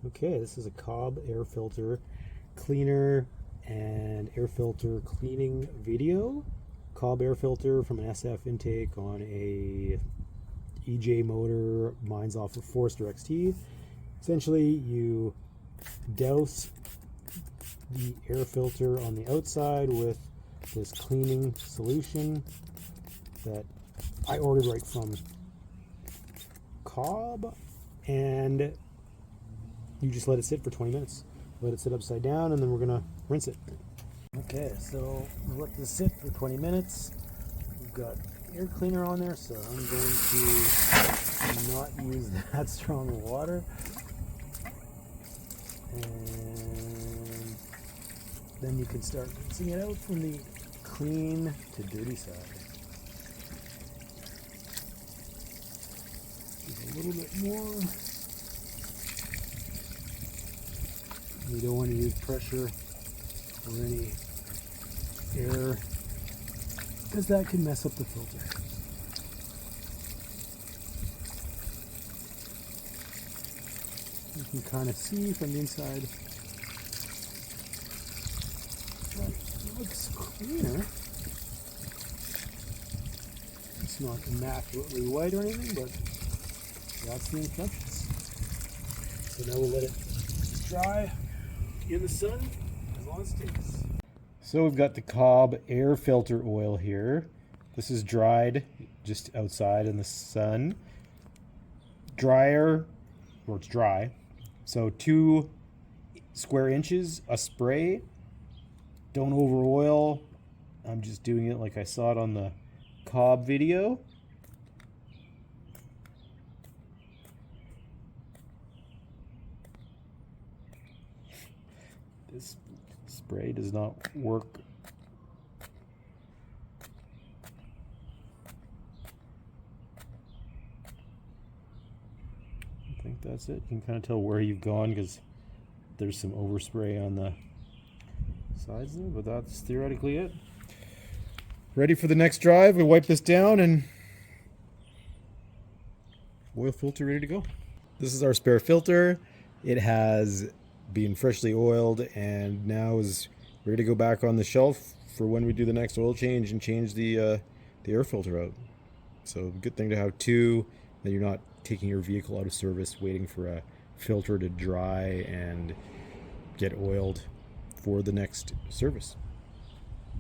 Okay, this is a Cobb air filter cleaner and air filter cleaning video. Cobb air filter from an SF intake on a EJ motor. Mine's off of Forester XT. Essentially, you douse the air filter on the outside with this cleaning solution that I ordered right from Cobb, and you just let it sit for 20 minutes. Let it sit upside down, and then we're gonna rinse it. Okay, so we let this sit for 20 minutes. We've got air cleaner on there, so I'm going to not use that strong of water. And then you can start rinsing it out from the clean to dirty side. Just a little bit more. You don't want to use pressure or any air because that can mess up the filter. You can kind of see from the inside that it looks cleaner. It's not immaculately white or anything, but that's the instructions. So now we'll let it dry in the sun as long as it takes. So we've got the Cobb air filter oil here. This is dried just outside in the sun. Drier, or it's dry. So 2 square inches a spray. Don't over oil. I'm just doing it like I saw it on the Cobb video. This spray does not work. I think that's it. You can kind of tell where you've gone because there's some overspray on the sides there, but that's theoretically it. Ready for the next drive. We wipe this down and oil filter ready to go. This is our spare filter. It has been freshly oiled and now is ready to go back on the shelf for when we do the next oil change and change the air filter out. So good thing to have 2, that you're not taking your vehicle out of service waiting for a filter to dry and get oiled for the next service.